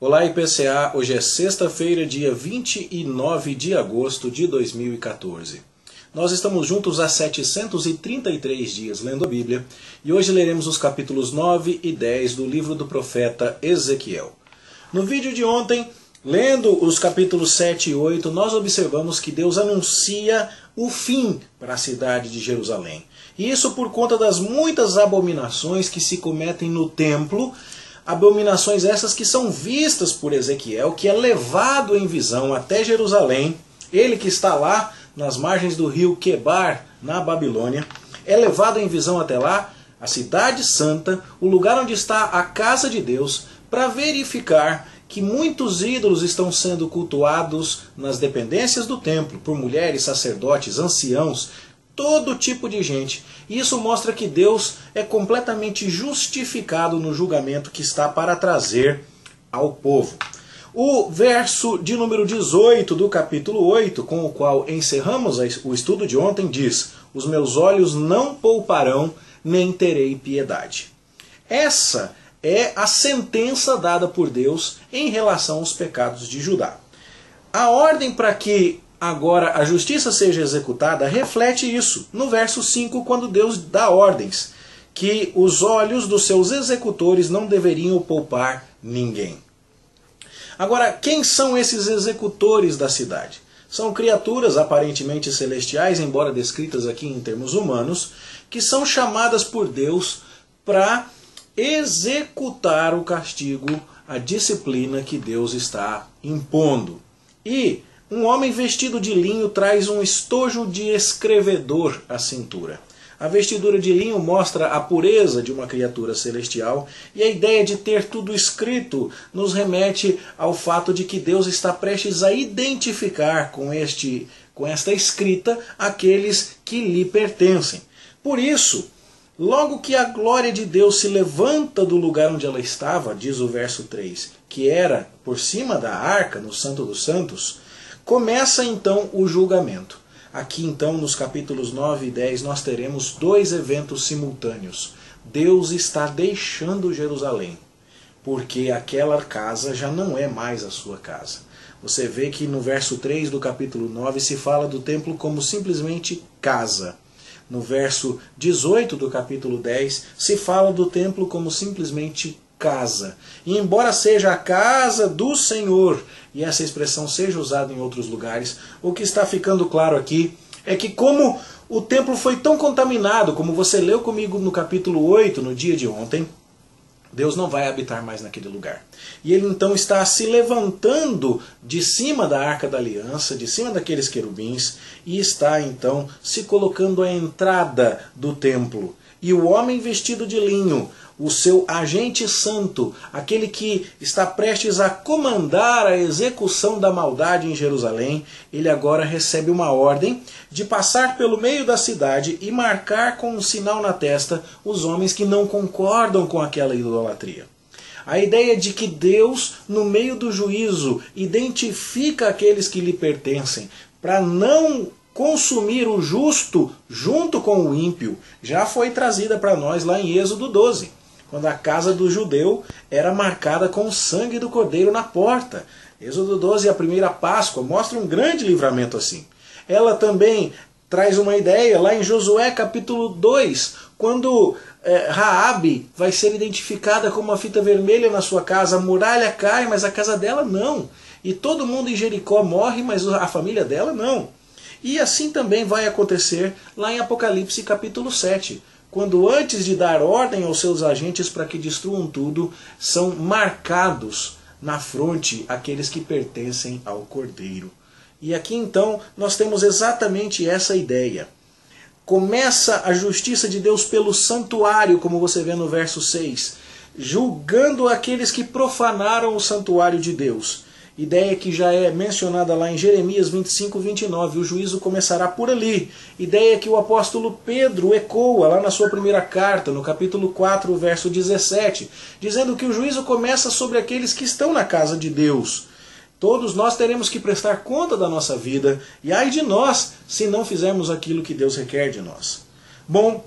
Olá IPCA, hoje é sexta-feira, dia 29 de agosto de 2014. Nós estamos juntos há 733 dias lendo a Bíblia e hoje leremos os capítulos 9 e 10 do livro do profeta Ezequiel. No vídeo de ontem, lendo os capítulos 7 e 8, nós observamos que Deus anuncia o fim para a cidade de Jerusalém. E isso por conta das muitas abominações que se cometem no templo, abominações essas que são vistas por Ezequiel, que é levado em visão até Jerusalém, ele que está lá nas margens do rio Quebar, na Babilônia, é levado em visão até lá, a cidade santa, o lugar onde está a casa de Deus, para verificar que muitos ídolos estão sendo cultuados nas dependências do templo, por mulheres, sacerdotes, anciãos, todo tipo de gente. E isso mostra que Deus é completamente justificado no julgamento que está para trazer ao povo. O verso de número 18 do capítulo 8, com o qual encerramos o estudo de ontem, diz: "Os meus olhos não pouparão, nem terei piedade." Essa é a sentença dada por Deus em relação aos pecados de Judá. A ordem para que agora a justiça seja executada reflete isso no verso 5, quando Deus dá ordens que os olhos dos seus executores não deveriam poupar ninguém. Agora, quem são esses executores da cidade? São criaturas aparentemente celestiais, embora descritas aqui em termos humanos, que são chamadas por Deus para executar o castigo, a disciplina que Deus está impondo. E um homem vestido de linho traz um estojo de escrevedor à cintura. A vestidura de linho mostra a pureza de uma criatura celestial, e a ideia de ter tudo escrito nos remete ao fato de que Deus está prestes a identificar com esta escrita aqueles que lhe pertencem. Por isso, logo que a glória de Deus se levanta do lugar onde ela estava, diz o verso 3, que era por cima da arca, no Santo dos Santos, começa então o julgamento. Aqui então nos capítulos 9 e 10 nós teremos dois eventos simultâneos. Deus está deixando Jerusalém, porque aquela casa já não é mais a sua casa. Você vê que no verso 3 do capítulo 9 se fala do templo como simplesmente casa. No verso 18 do capítulo 10 se fala do templo como simplesmente casa. E embora seja a casa do Senhor, e essa expressão seja usada em outros lugares, o que está ficando claro aqui é que como o templo foi tão contaminado, como você leu comigo no capítulo 8, no dia de ontem, Deus não vai habitar mais naquele lugar. E ele então está se levantando de cima da Arca da Aliança, de cima daqueles querubins, e está então se colocando à entrada do templo. E o homem vestido de linho, o seu agente santo, aquele que está prestes a comandar a execução da maldade em Jerusalém, ele agora recebe uma ordem de passar pelo meio da cidade e marcar com um sinal na testa os homens que não concordam com aquela idolatria. A ideia de que Deus, no meio do juízo, identifica aqueles que lhe pertencem para não consumir o justo junto com o ímpio, já foi trazida para nós lá em Êxodo 12, quando a casa do judeu era marcada com o sangue do cordeiro na porta. Êxodo 12, a primeira Páscoa, mostra um grande livramento assim. Ela também traz uma ideia lá em Josué capítulo 2, quando Raabe vai ser identificada como uma fita vermelha na sua casa. A muralha cai, mas a casa dela não. E todo mundo em Jericó morre, mas a família dela não. E assim também vai acontecer lá em Apocalipse capítulo 7, quando antes de dar ordem aos seus agentes para que destruam tudo, são marcados na fronte aqueles que pertencem ao Cordeiro. E aqui então nós temos exatamente essa ideia. Começa a justiça de Deus pelo santuário, como você vê no verso 6, julgando aqueles que profanaram o santuário de Deus. Ideia que já é mencionada lá em Jeremias 25, 29. O juízo começará por ali. Ideia que o apóstolo Pedro ecoa lá na sua primeira carta, no capítulo 4, verso 17, dizendo que o juízo começa sobre aqueles que estão na casa de Deus. Todos nós teremos que prestar conta da nossa vida, e ai de nós se não fizermos aquilo que Deus requer de nós. Bom,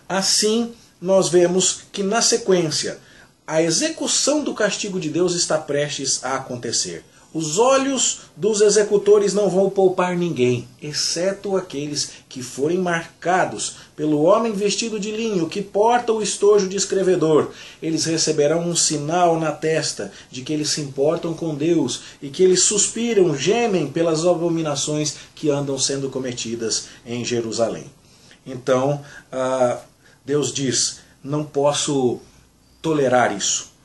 assim nós vemos que na sequência a execução do castigo de Deus está prestes a acontecer. Os olhos dos executores não vão poupar ninguém, exceto aqueles que forem marcados pelo homem vestido de linho, que porta o estojo de escrevedor. Eles receberão um sinal na testa de que eles se importam com Deus e que eles suspiram, gemem pelas abominações que andam sendo cometidas em Jerusalém. Então, Deus diz, não posso tolerar isso.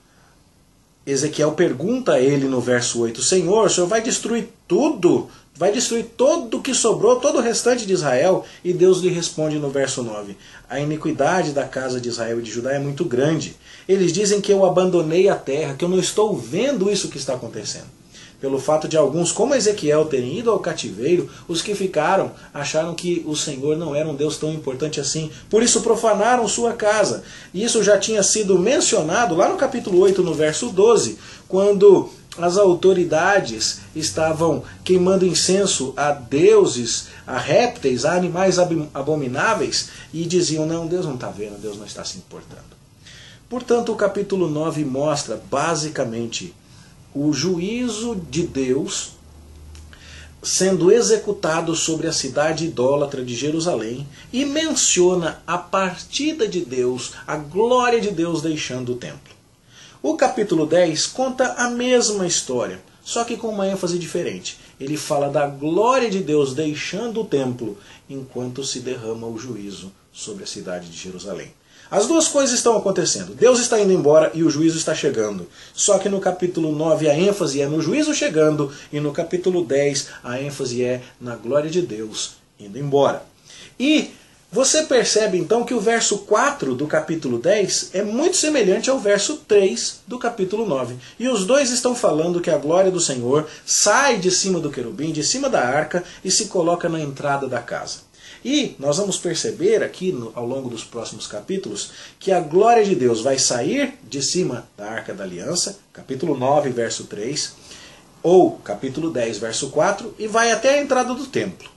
Ezequiel pergunta a ele no verso 8, Senhor, o Senhor vai destruir tudo? Vai destruir todo o que sobrou, todo o restante de Israel? E Deus lhe responde no verso 9, a iniquidade da casa de Israel e de Judá é muito grande. Eles dizem que eu abandonei a terra, que eu não estou vendo isso que está acontecendo. Pelo fato de alguns, como Ezequiel, terem ido ao cativeiro, os que ficaram acharam que o Senhor não era um Deus tão importante assim. Por isso profanaram sua casa. E isso já tinha sido mencionado lá no capítulo 8, no verso 12, quando as autoridades estavam queimando incenso a deuses, a répteis, a animais abomináveis, e diziam, não, Deus não está vendo, Deus não está se importando. Portanto, o capítulo 9 mostra, basicamente, o juízo de Deus sendo executado sobre a cidade idólatra de Jerusalém e menciona a partida de Deus, a glória de Deus deixando o templo. O capítulo 10 conta a mesma história, só que com uma ênfase diferente. Ele fala da glória de Deus deixando o templo enquanto se derrama o juízo sobre a cidade de Jerusalém. As duas coisas estão acontecendo. Deus está indo embora e o juízo está chegando. Só que no capítulo 9 a ênfase é no juízo chegando e no capítulo 10 a ênfase é na glória de Deus indo embora. E você percebe então que o verso 4 do capítulo 10 é muito semelhante ao verso 3 do capítulo 9. E os dois estão falando que a glória do Senhor sai de cima do querubim, de cima da arca e se coloca na entrada da casa. E nós vamos perceber aqui ao longo dos próximos capítulos que a glória de Deus vai sair de cima da Arca da Aliança, capítulo 9, verso 3, ou capítulo 10, verso 4, e vai até a entrada do templo.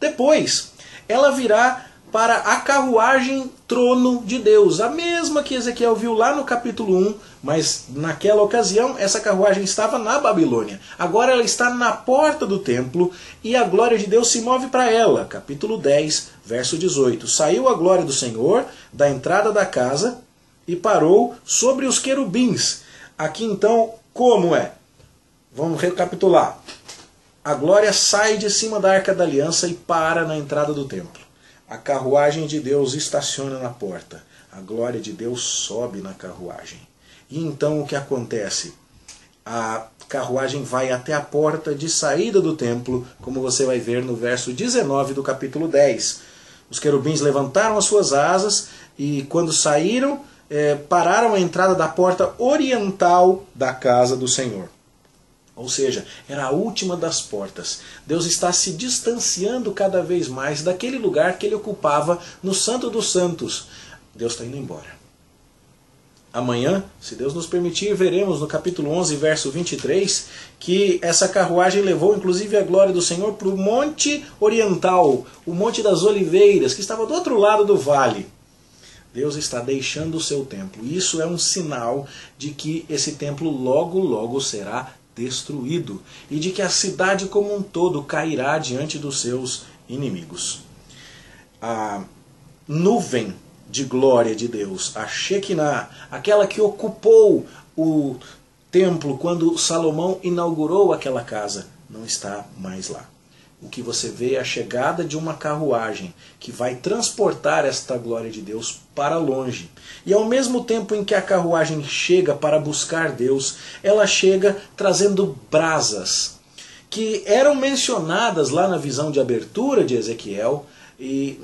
Depois, ela virá para a carruagem trono de Deus, a mesma que Ezequiel viu lá no capítulo 1, mas naquela ocasião essa carruagem estava na Babilônia. Agora ela está na porta do templo e a glória de Deus se move para ela. Capítulo 10, verso 18. Saiu a glória do Senhor da entrada da casa e parou sobre os querubins. Aqui então, como é? Vamos recapitular. A glória sai de cima da Arca da Aliança e para na entrada do templo. A carruagem de Deus estaciona na porta. A glória de Deus sobe na carruagem. E então o que acontece? A carruagem vai até a porta de saída do templo, como você vai ver no verso 19 do capítulo 10. Os querubins levantaram as suas asas e quando saíram, pararam a entrada da porta oriental da casa do Senhor. Ou seja, era a última das portas. Deus está se distanciando cada vez mais daquele lugar que ele ocupava no Santo dos Santos. Deus está indo embora. Amanhã, se Deus nos permitir, veremos no capítulo 11, verso 23, que essa carruagem levou inclusive a glória do Senhor para o Monte Oriental, o Monte das Oliveiras, que estava do outro lado do vale. Deus está deixando o seu templo. Isso é um sinal de que esse templo logo, logo será destruído e de que a cidade como um todo cairá diante dos seus inimigos. A nuvem de glória de Deus, a Shekinah, aquela que ocupou o templo quando Salomão inaugurou aquela casa, não está mais lá. O que você vê é a chegada de uma carruagem que vai transportar esta glória de Deus para longe. E ao mesmo tempo em que a carruagem chega para buscar Deus, ela chega trazendo brasas, que eram mencionadas lá na visão de abertura de Ezequiel,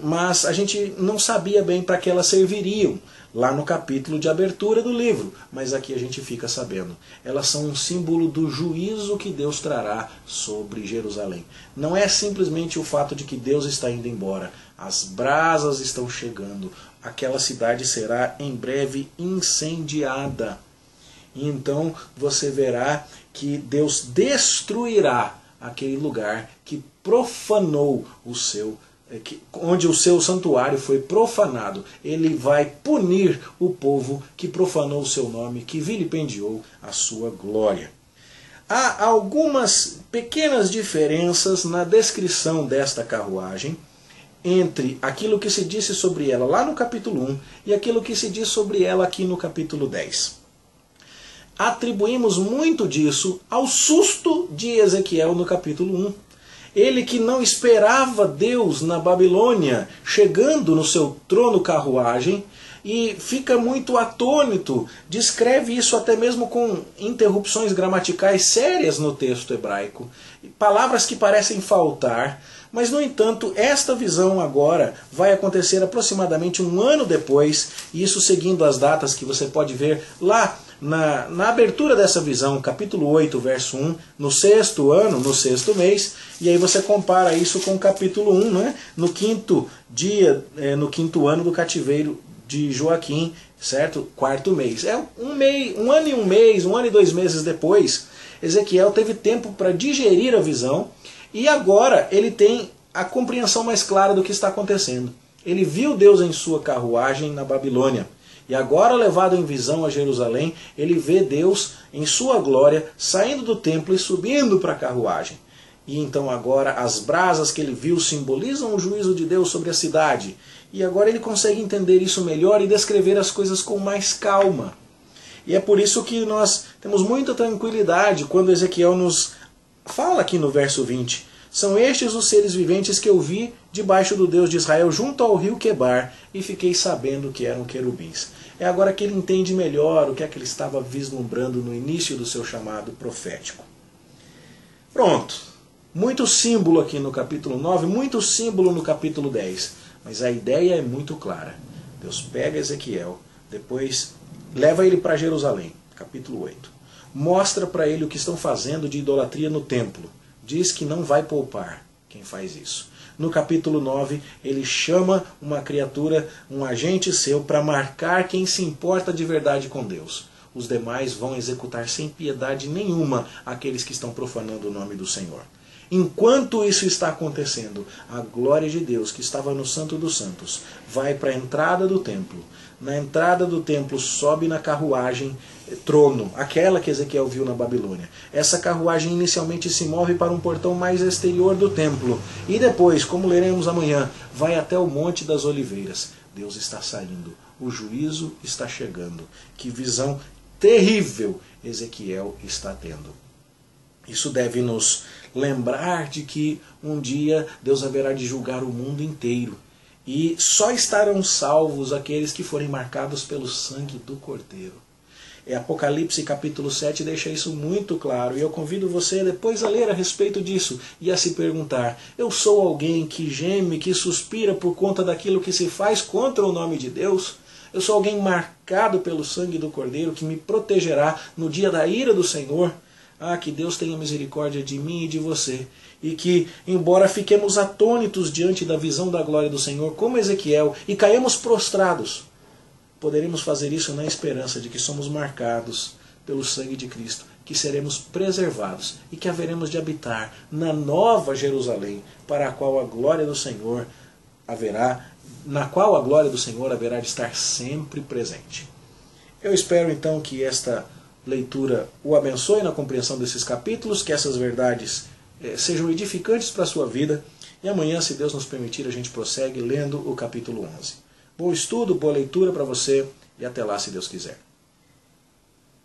mas a gente não sabia bem para que elas serviriam lá no capítulo de abertura do livro, mas aqui a gente fica sabendo. Elas são um símbolo do juízo que Deus trará sobre Jerusalém. Não é simplesmente o fato de que Deus está indo embora. As brasas estão chegando. Aquela cidade será em breve incendiada. E então você verá que Deus destruirá aquele lugar que profanou o seu onde o seu santuário foi profanado. Ele vai punir o povo que profanou o seu nome, que vilipendiou a sua glória. Há algumas pequenas diferenças na descrição desta carruagem entre aquilo que se disse sobre ela lá no capítulo 1 e aquilo que se diz sobre ela aqui no capítulo 10. Atribuímos muito disso ao susto de Ezequiel no capítulo 1. Ele que não esperava Deus na Babilônia, chegando no seu trono carruagem, e fica muito atônito, descreve isso até mesmo com interrupções gramaticais sérias no texto hebraico, palavras que parecem faltar, mas no entanto esta visão agora vai acontecer aproximadamente um ano depois, e isso seguindo as datas que você pode ver lá na abertura dessa visão, capítulo 8, verso 1, no 6º ano, no 6º mês, e aí você compara isso com o capítulo 1, né? No 5º dia, no 5º ano do cativeiro de Joaquim, certo? 4º mês. Um ano e um mês, 1 ano e 2 meses depois, Ezequiel teve tempo para digerir a visão, e agora ele tem a compreensão mais clara do que está acontecendo. Ele viu Deus em sua carruagem na Babilônia. E agora, levado em visão a Jerusalém, ele vê Deus em sua glória saindo do templo e subindo para a carruagem. E então agora as brasas que ele viu simbolizam o juízo de Deus sobre a cidade. E agora ele consegue entender isso melhor e descrever as coisas com mais calma. E é por isso que nós temos muita tranquilidade quando Ezequiel nos fala aqui no verso 20. São estes os seres viventes que eu vi debaixo do Deus de Israel junto ao rio Quebar, e fiquei sabendo que eram querubins. É agora que ele entende melhor o que é que ele estava vislumbrando no início do seu chamado profético. Pronto. Muito símbolo aqui no capítulo 9, muito símbolo no capítulo 10. Mas a ideia é muito clara. Deus pega Ezequiel, depois leva ele para Jerusalém, capítulo 8. Mostra para ele o que estão fazendo de idolatria no templo. Diz que não vai poupar quem faz isso. No capítulo 9, ele chama uma criatura, um agente seu, para marcar quem se importa de verdade com Deus. Os demais vão executar sem piedade nenhuma aqueles que estão profanando o nome do Senhor. Enquanto isso está acontecendo, a glória de Deus, que estava no Santo dos Santos, vai para a entrada do templo. Na entrada do templo sobe na carruagem trono, aquela que Ezequiel viu na Babilônia. Essa carruagem inicialmente se move para um portão mais exterior do templo. E depois, como leremos amanhã, vai até o Monte das Oliveiras. Deus está saindo. O juízo está chegando. Que visão terrível Ezequiel está tendo. Isso deve nos lembrar de que um dia Deus haverá de julgar o mundo inteiro. E só estarão salvos aqueles que forem marcados pelo sangue do Cordeiro. Apocalipse capítulo 7 deixa isso muito claro. E eu convido você depois a ler a respeito disso e a se perguntar: eu sou alguém que geme, que suspira por conta daquilo que se faz contra o nome de Deus? Eu sou alguém marcado pelo sangue do Cordeiro que me protegerá no dia da ira do Senhor? Ah, que Deus tenha misericórdia de mim e de você. E que, embora fiquemos atônitos diante da visão da glória do Senhor, como Ezequiel, e caímos prostrados, poderemos fazer isso na esperança de que somos marcados pelo sangue de Cristo, que seremos preservados e que haveremos de habitar na nova Jerusalém, para a qual a glória do Senhor haverá, na qual a glória do Senhor haverá de estar sempre presente. Eu espero então que esta leitura o abençoe na compreensão desses capítulos, que essas verdades sejam edificantes para a sua vida, e amanhã, se Deus nos permitir, a gente prossegue lendo o capítulo 11. Bom estudo, boa leitura para você, e até lá, se Deus quiser.